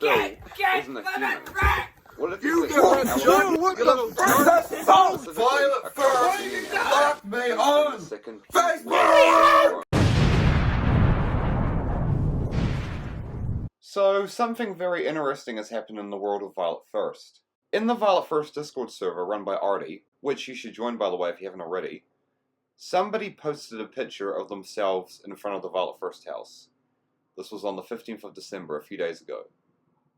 Bill isn't a human? What if You it's got a Joe, what the fuck? Violette1st, block me on Facebook! So, something very interesting has happened in the world of Violette1st. In the Violette1st Discord server run by Artie, which you should join by the way if you haven't already, somebody posted a picture of themselves in front of the Violette1st house. This was on the 15th of December, a few days ago.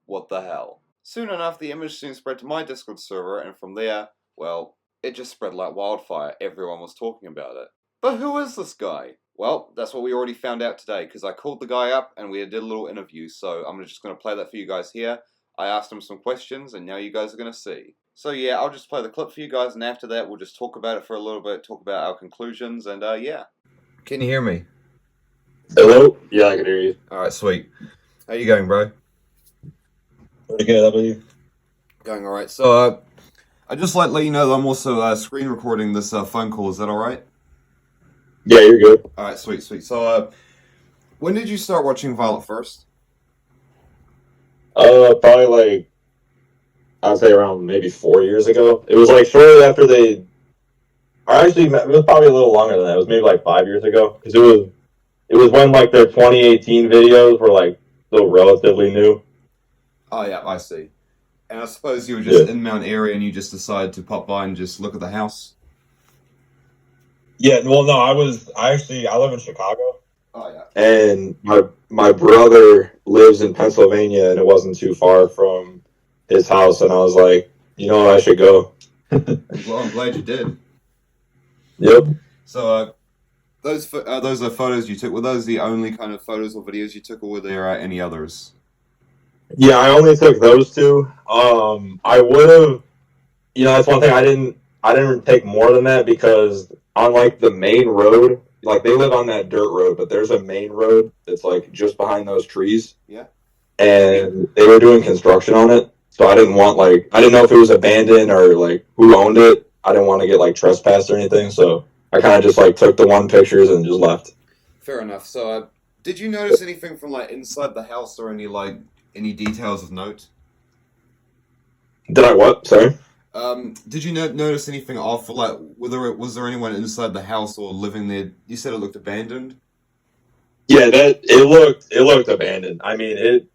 What the hell? Soon enough, the image soon spread to my Discord server, and from there, well, it just spread like wildfire. Everyone was talking about it. But who is this guy? Well, that's what we already found out today, because I called the guy up and we did a little interview, so I'm just going to play that for you guys here. I asked him some questions, and now you guys are going to see. So yeah, I'll just play the clip for you guys, and after that, we'll just talk about it for a little bit, talk about our conclusions, and yeah. Can you hear me? Hello? Yeah, I can hear you. Alright, sweet. How you going, bro? Pretty good, how about you? Going alright. So, I'd just like to let you know that I'm also screen recording this phone call. Is that alright? Yeah, you're good. Alright, sweet. So, when did you start watching Violette1st? Probably like, I'd say around maybe 4 years ago. It was like shortly after they, or actually, it was probably a little longer than that. It was maybe like 5 years ago. Because it was when like their 2018 videos were like still relatively new. Oh yeah, I see. And I suppose you were just in Mount Airy and you just decided to pop by and just look at the house? Yeah, well, no, I live in Chicago. Oh yeah. And my brother lives in Pennsylvania, and it wasn't too far from his house, and I was like, you know what, I should go. Well, I'm glad you did. Yep. So, those are photos you took. Were those the only kind of photos or videos you took, or were there any others? Yeah, I only took those two. I would have, that's one thing I didn't take more than that because on like the main road, like they live on that dirt road, but there's a main road that's like just behind those trees. Yeah. And they were doing construction on it, so I didn't know if it was abandoned or like who owned it. I didn't want to get like trespassed or anything, so I kind of just like took the one pictures and just left. Fair enough. So, did you notice anything from like inside the house or any details of note? Did I what? Sorry? Did you notice anything off, like, was there anyone inside the house or living there? You said it looked abandoned? Yeah, it looked abandoned. I mean,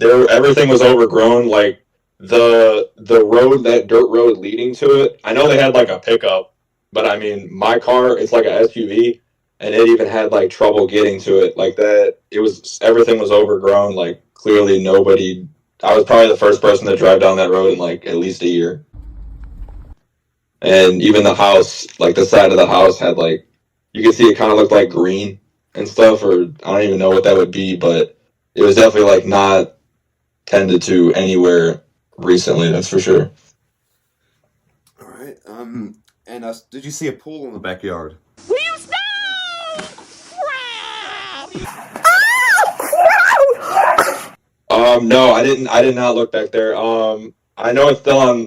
everything was overgrown, like, the road, that dirt road leading to it, I know they had, like, a pickup, but, I mean, my car, it's like a SUV, and it even had, like, trouble getting to it, like that. Everything was overgrown, like, clearly I was probably the first person to drive down that road in, like, at least a year. And even the house, like, the side of the house had, like, you could see it kind of looked like green and stuff, or I don't even know what that would be, but it was definitely, like, not tended to anywhere recently, that's for sure. Alright, and did you see a pool in the backyard? Will you stop? Crap! No, I did not look back there. I know it's still on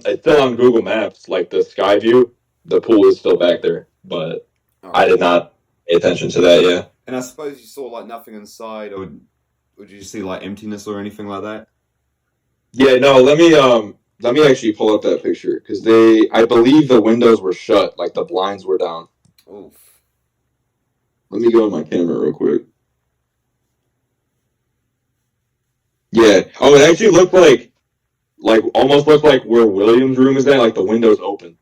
Google Maps, like the sky view. The pool is still back there, but I did not pay attention to that, yeah. And I suppose you saw, like, nothing inside, or did you see, like, emptiness or anything like that? Yeah, no, let me actually pull up that picture, because I believe the windows were shut, like the blinds were down. Oof. Let me go on my camera real quick. Yeah. Oh, it actually looked almost looked like where William's room is at, like the windows open.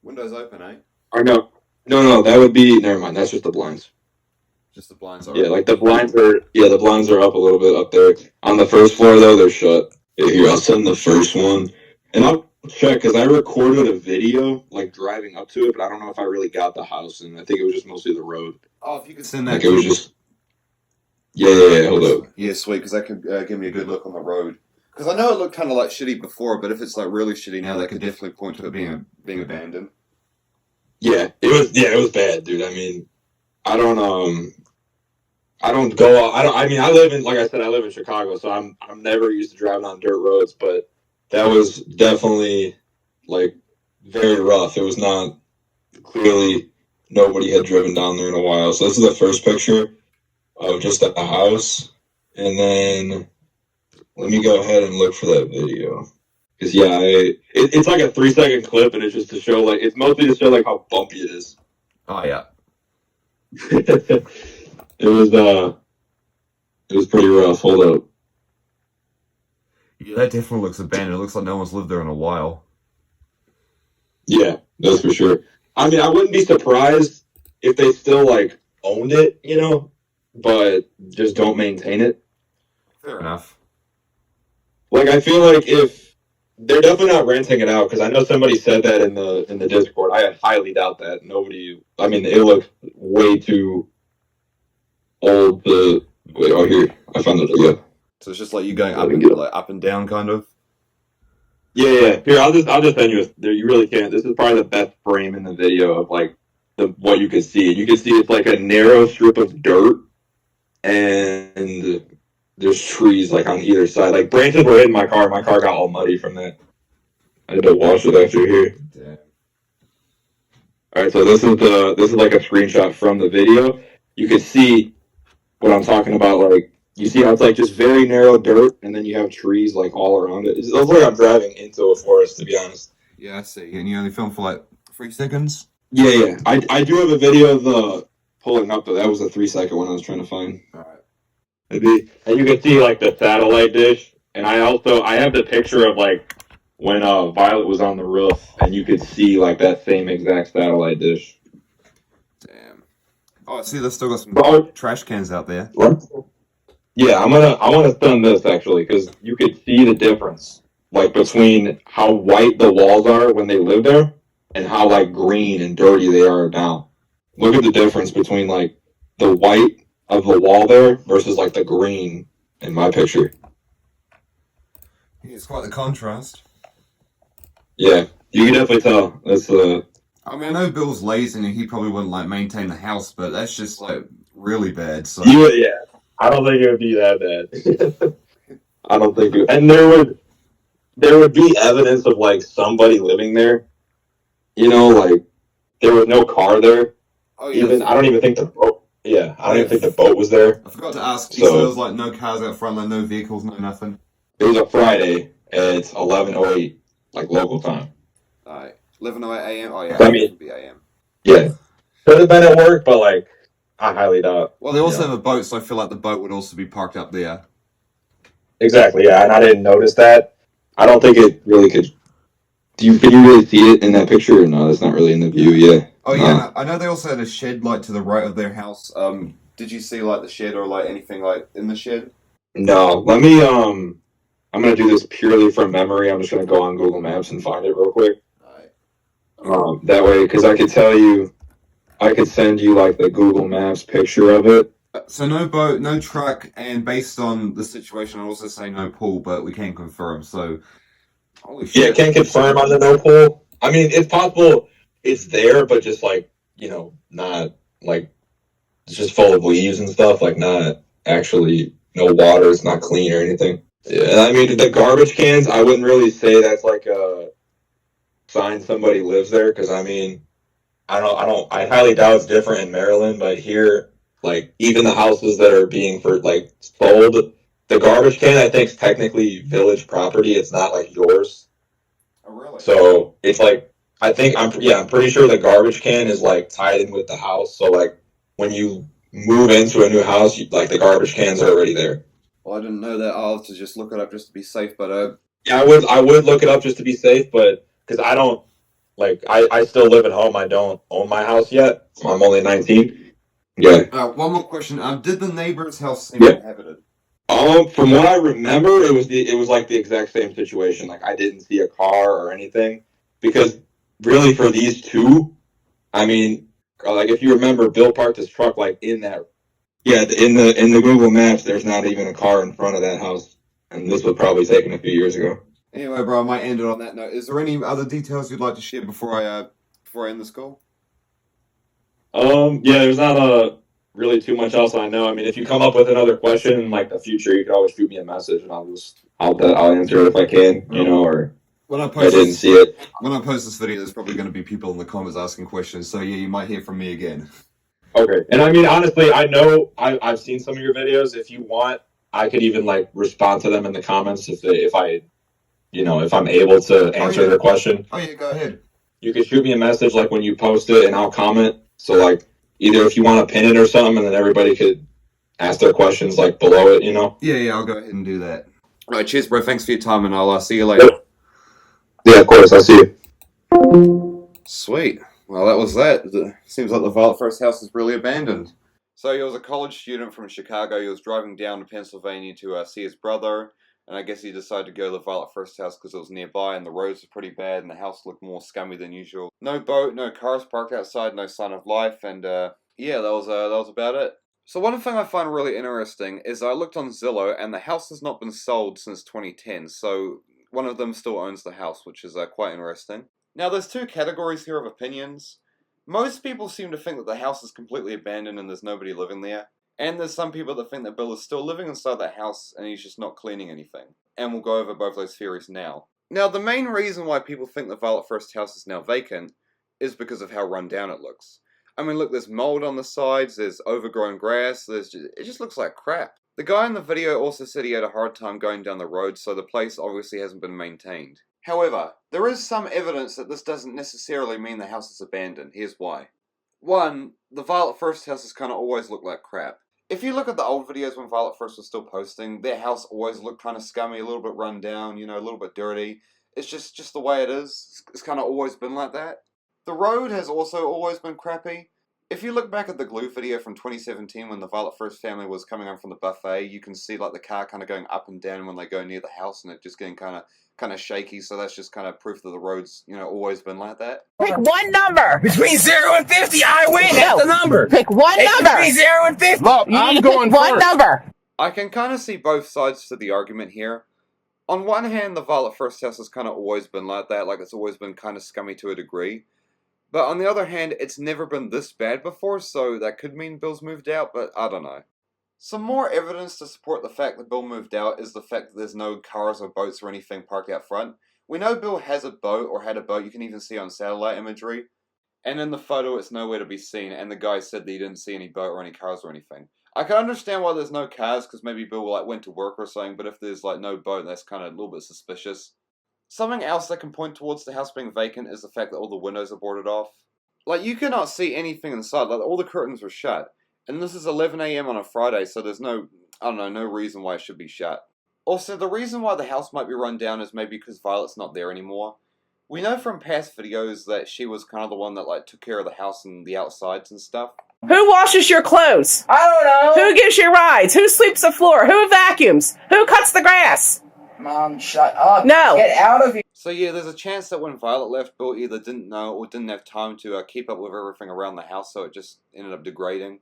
Windows open, eh? Or no, that would be, never mind, that's just the blinds. Just the blinds, Yeah, like the blinds are up a little bit up there. On the first floor, though, they're shut. Here, I'll send the first one. And I'll check, because I recorded a video, like, driving up to it, but I don't know if I really got the house, and I think it was just mostly the road. Oh, if you could send that. Like, it was just... Yeah, hold up. Yeah, sweet, because that could give me a good look on the road. Because I know it looked kind of, like, shitty before, but if it's, like, really shitty now, that could definitely point to it being abandoned. Yeah, it was bad, dude. I mean, I live in, like I said, I live in Chicago, so I'm never used to driving on dirt roads, but that was definitely, like, very rough. It was not, clearly, nobody had driven down there in a while. So this is the first picture of just the house, and then Let me go ahead and look for that video. Because, yeah, it's like a 3-second clip, and it's just to show, like, it's mostly to show, like, how bumpy it is. Oh, yeah. It was pretty rough. Hold up. Yeah, that definitely looks abandoned. It looks like no one's lived there in a while. Yeah, that's for sure. I mean, I wouldn't be surprised if they still, like, owned it, you know, but just don't maintain it. Fair enough. Like, I feel like if they're definitely not renting it out, because I know somebody said that in the Discord. I highly doubt that. Nobody. I mean, it looks way too old to. Wait, oh, here I found the video. So it's just like you going up and down, kind of. Yeah. Here, I'll just send you. You really can't. This is probably the best frame in the video of like what you can see. You can see it's like a narrow strip of dirt, and there's trees like on either side. Like branches were in my car. My car got all muddy from that. I had to wash it after here. Damn. All right, so this is like a screenshot from the video. You can see what I'm talking about. Like you see how it's like just very narrow dirt, and then you have trees like all around it. It looks like I'm driving into a forest, to be honest. Yeah, I see. And you only filmed for like 3 seconds. Yeah. I do have a video of the pulling up though. That was the 3-second one I was trying to find. All right. And you can see like the satellite dish, and I have the picture of like when Violet was on the roof, and you could see like that same exact satellite dish. Damn. Oh, I see. There's still got some trash cans out there. Yeah, I want to send this actually because you could see the difference like between how white the walls are when they lived there and how like green and dirty they are now. Look at the difference between like the white of the wall there versus like the green in my picture. Yeah, it's quite the contrast. Yeah, you can definitely tell. That's I mean, I know Bill's lazy and he probably wouldn't like maintain the house, but that's just like really bad. So yeah, I don't think it would be that bad. I don't think it, and there would be evidence of like somebody living there. You know, like there was no car there. Oh yeah. Even I don't even think the boat. Yeah, I don't even think the boat was there. I forgot to ask. So there was like no cars out front, like no vehicles, no nothing. It was a Friday, and it's 11:08, like local time. Alright, 11:08 a.m. Oh yeah, I mean, it would be a.m. Yeah, could have been at work, but like I highly doubt. Well, they also have a boat, so I feel like the boat would also be parked up there. Exactly. Yeah, and I didn't notice that. I don't think it really could. Can you really see it in that picture? Or no, that's not really in the view. Yeah. Oh yeah, I know they also had a shed like to the right of their house. Did you see like the shed or like anything like in the shed? No. Let me. I'm gonna do this purely from memory. I'm just gonna go on Google Maps and find it real quick. Alright. That way, because I could tell you, I could send you like the Google Maps picture of it. So no boat, no truck, and based on the situation, I'd also say no pool, but we can't confirm. So, holy shit. Yeah, can't confirm on the no pool. I mean, it's possible it's there, but just like not like it's just full of leaves and stuff. Like not actually no water. It's not clean or anything. Yeah, I mean the garbage cans. I wouldn't really say that's like a sign somebody lives there because I mean, I highly doubt it's different in Maryland, but here. Like, even the houses that are being sold, the garbage can, I think, is technically village property. It's not, like, yours. Oh, really? So, it's like, I'm pretty sure the garbage can is, like, tied in with the house. So, like, when you move into a new house, the garbage cans are already there. Well, I didn't know that. I'll have to just look it up just to be safe, but, Yeah, I would look it up just to be safe, but, because I don't, I still live at home. I don't own my house yet. I'm only 19. Yeah. One more question. Did the neighbor's house seem inhabited? From what I remember, it was like the exact same situation. Like I didn't see a car or anything because really for these two, I mean, like if you remember, Bill parked his truck like in that. Yeah, in the Google Maps, there's not even a car in front of that house, and this was probably taken a few years ago. Anyway, bro, I might end it on that note. Is there any other details you'd like to share before I end this call? Yeah, there's not really too much else I know. I mean, if you come up with another question in like the future, you can always shoot me a message and I'll answer it if I can, or when I didn't see it. When I post this video, there's probably going to be people in the comments asking questions. So yeah, you might hear from me again. Okay, and I mean honestly, I know I've seen some of your videos. If you want, I could even like respond to them in the comments if I'm able to answer their question. Oh yeah, go ahead. You could shoot me a message like when you post it, and I'll comment. So like either if you want to pin it or something, and then everybody could ask their questions like below it. Yeah, I'll go ahead and do that. All right, cheers, bro. Thanks for your time, and I'll see you later. Yep. Yeah, of course. I'll see you. Sweet. Well, that was that. Seems like the Violette1st house is really abandoned. So he was a college student from Chicago. He was driving down to Pennsylvania to see his brother, and I guess he decided to go to the Violette1st house because it was nearby, and the roads were pretty bad, and the house looked more scummy than usual. No boat, no cars parked outside, no sign of life, and yeah, that was about it. So one thing I find really interesting is I looked on Zillow, and the house has not been sold since 2010, so one of them still owns the house, which is quite interesting. Now, there's two categories here of opinions. Most people seem to think that the house is completely abandoned and there's nobody living there. And there's some people that think that Bill is still living inside the house and he's just not cleaning anything. And we'll go over both those theories now. Now, the main reason why people think the Violette1st house is now vacant is because of how run down it looks. I mean, look, there's mold on the sides, there's overgrown grass, it just looks like crap. The guy in the video also said he had a hard time going down the road, so the place obviously hasn't been maintained. However, there is some evidence that this doesn't necessarily mean the house is abandoned. Here's why. One, the Violette1st house has kind of always looked like crap. If you look at the old videos when Violette1st was still posting, their house always looked kind of scummy, a little bit run down, a little bit dirty. It's just the way it is. It's kind of always been like that. The road has also always been crappy. If you look back at the glue video from 2017 when the Violette1st family was coming home from the buffet, you can see like the car kind of going up and down when they go near the house and it just getting kind of shaky, so that's just kind of proof that the road's, always been like that. Pick one number. Between 0 and 50, I win. That's the number. Pick one number. Between 0 and 50. Look, I'm going first. One number. I can kind of see both sides to the argument here. On one hand, the Violette1st house has kind of always been like that, like it's always been kind of scummy to a degree. But on the other hand, it's never been this bad before, so that could mean Bill's moved out, but I don't know. Some more evidence to support the fact that Bill moved out is the fact that there's no cars or boats or anything parked out front. We know Bill has a boat, or had a boat, you can even see on satellite imagery. And in the photo, it's nowhere to be seen, and the guy said that he didn't see any boat or any cars or anything. I can understand why there's no cars, because maybe Bill went to work or something, but if there's no boat, that's kind of a little bit suspicious. Something else that can point towards the house being vacant is the fact that all the windows are boarded off. You cannot see anything inside, all the curtains were shut. And this is 11 AM on a Friday, so there's no reason why it should be shut. Also, the reason why the house might be run down is maybe because Violet's not there anymore. We know from past videos that she was kind of the one that took care of the house and the outsides and stuff. Who washes your clothes? I don't know. Who gives you rides? Who sweeps the floor? Who vacuums? Who cuts the grass? Mom, shut up. No. Get out of here. So yeah, there's a chance that when Violet left, Bill either didn't know or didn't have time to keep up with everything around the house, so it just ended up degrading.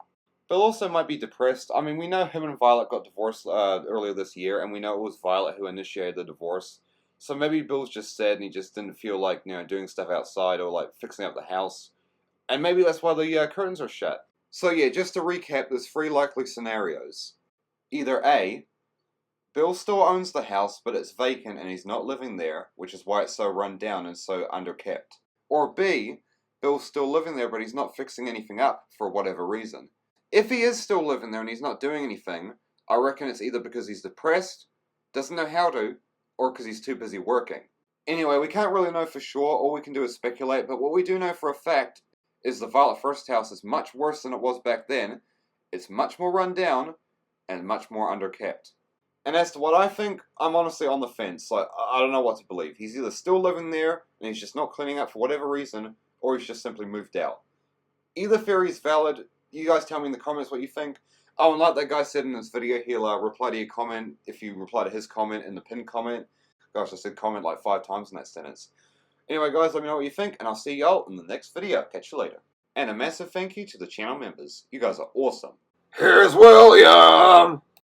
Bill also might be depressed. I mean, we know him and Violet got divorced earlier this year, and we know it was Violet who initiated the divorce. So maybe Bill's just sad and he just didn't feel like, doing stuff outside or fixing up the house. And maybe that's why the curtains are shut. So yeah, just to recap, there's three likely scenarios. Either A, Bill still owns the house, but it's vacant and he's not living there, which is why it's so run down and so underkept. Or B, Bill's still living there, but he's not fixing anything up for whatever reason. If he is still living there and he's not doing anything, I reckon it's either because he's depressed, doesn't know how to, or because he's too busy working. Anyway, we can't really know for sure, all we can do is speculate, but what we do know for a fact is the Violette1st house is much worse than it was back then, it's much more run down, and much more underkept. And as to what I think, I'm honestly on the fence. I don't know what to believe. He's either still living there, and he's just not cleaning up for whatever reason, or he's just simply moved out. Either theory is valid. You guys tell me in the comments what you think. Oh, and like that guy said in this video, he'll reply to your comment if you reply to his comment in the pinned comment. Gosh, I said comment 5 times in that sentence. Anyway, guys, let me know what you think, and I'll see y'all in the next video. Catch you later. And a massive thank you to the channel members. You guys are awesome. Here's William!